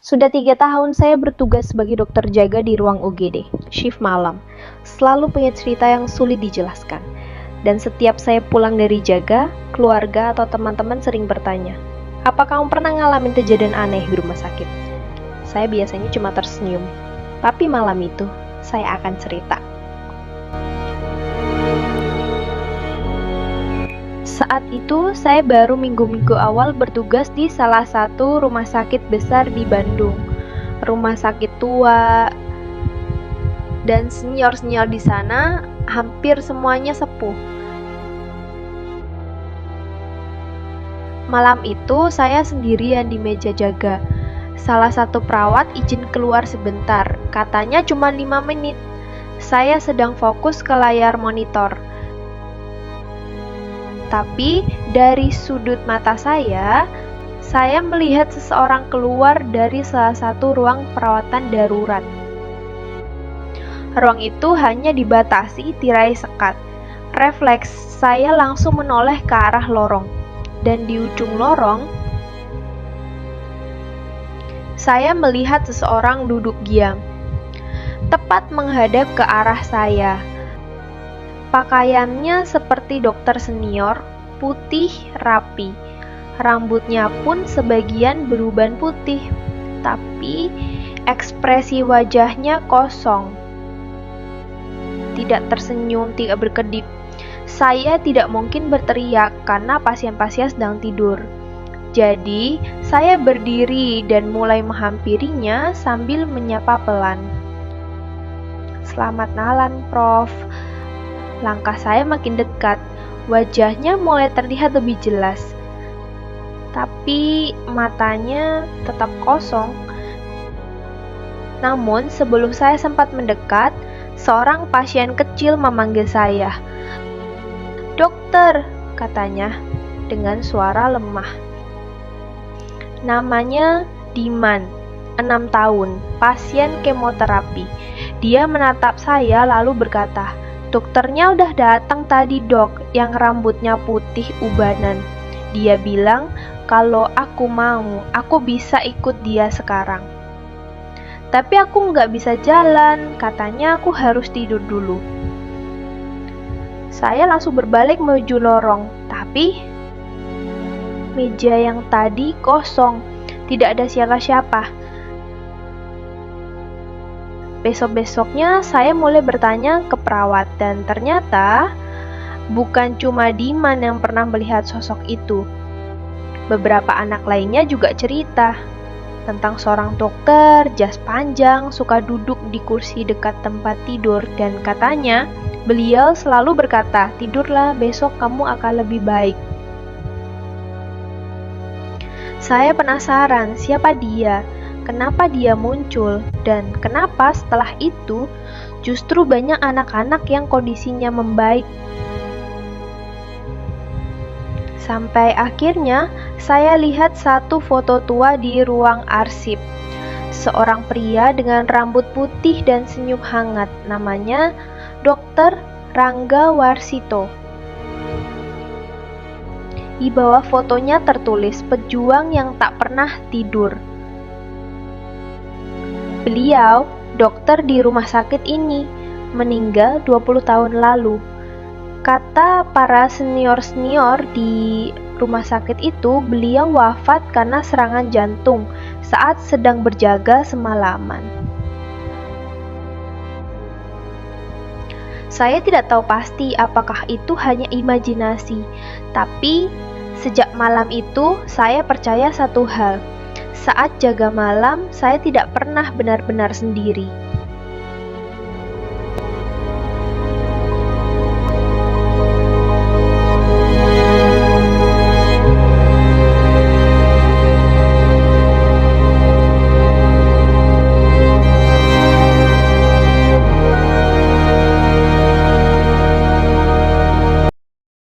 Sudah 3 tahun saya bertugas sebagai dokter jaga di ruang UGD, shift malam. Selalu punya cerita yang sulit dijelaskan. Dan setiap saya pulang dari jaga, keluarga atau teman-teman sering bertanya, "Apa kamu pernah ngalamin kejadian aneh di rumah sakit?" Saya biasanya cuma tersenyum. Tapi malam itu, saya akan cerita. Saat itu, saya baru minggu-minggu awal bertugas di salah satu rumah sakit besar di Bandung. Rumah sakit tua, dan senior-senior di sana hampir semuanya sepuh. Malam itu, saya sendirian di meja jaga. Salah satu perawat izin keluar sebentar, katanya cuma 5 menit. Saya sedang fokus ke layar monitor. Tapi dari sudut mata saya melihat seseorang keluar dari salah satu ruang perawatan darurat. Ruang itu hanya dibatasi tirai sekat. Refleks saya langsung menoleh ke arah lorong. Dan di ujung lorong, saya melihat seseorang duduk diam, tepat menghadap ke arah saya. Pakaiannya seperti dokter senior, putih rapi. Rambutnya pun sebagian beruban putih, tapi ekspresi wajahnya kosong. Tidak tersenyum, tidak berkedip. Saya tidak mungkin berteriak karena pasien-pasien sedang tidur. Jadi, saya berdiri dan mulai menghampirinya sambil menyapa pelan. "Selamat malam, Prof." Langkah saya makin dekat, wajahnya mulai terlihat lebih jelas. Tapi matanya tetap kosong. Namun sebelum saya sempat mendekat, seorang pasien kecil memanggil saya. "Dokter," katanya dengan suara lemah. Namanya Diman, 6 tahun, pasien kemoterapi. Dia menatap saya lalu berkata, "Dokternya udah datang tadi, Dok, yang rambutnya putih ubanan. Dia bilang kalau aku mau, aku bisa ikut dia sekarang. Tapi aku nggak bisa jalan, katanya aku harus tidur dulu." Saya langsung berbalik menuju lorong, tapi meja yang tadi kosong, tidak ada siapa-siapa. Besok-besoknya saya mulai bertanya ke perawat dan ternyata bukan cuma Diman yang pernah melihat sosok itu. Beberapa anak lainnya juga cerita tentang seorang dokter, jas panjang, suka duduk di kursi dekat tempat tidur dan katanya beliau selalu berkata, "Tidurlah, besok kamu akan lebih baik." Saya penasaran siapa dia, kenapa dia muncul, dan kenapa setelah itu justru banyak anak-anak yang kondisinya membaik. Sampai akhirnya saya lihat satu foto tua di ruang arsip. Seorang pria dengan rambut putih dan senyum hangat, namanya Dr. Rangga Warsito. Di bawah fotonya tertulis, "Pejuang yang tak pernah tidur." Beliau, dokter di rumah sakit ini, meninggal 20 tahun lalu. Kata para senior-senior di rumah sakit itu, beliau wafat karena serangan jantung saat sedang berjaga semalaman. Saya tidak tahu pasti apakah itu hanya imajinasi, tapi sejak malam itu saya percaya satu hal. Saat jaga malam, saya tidak pernah benar-benar sendiri.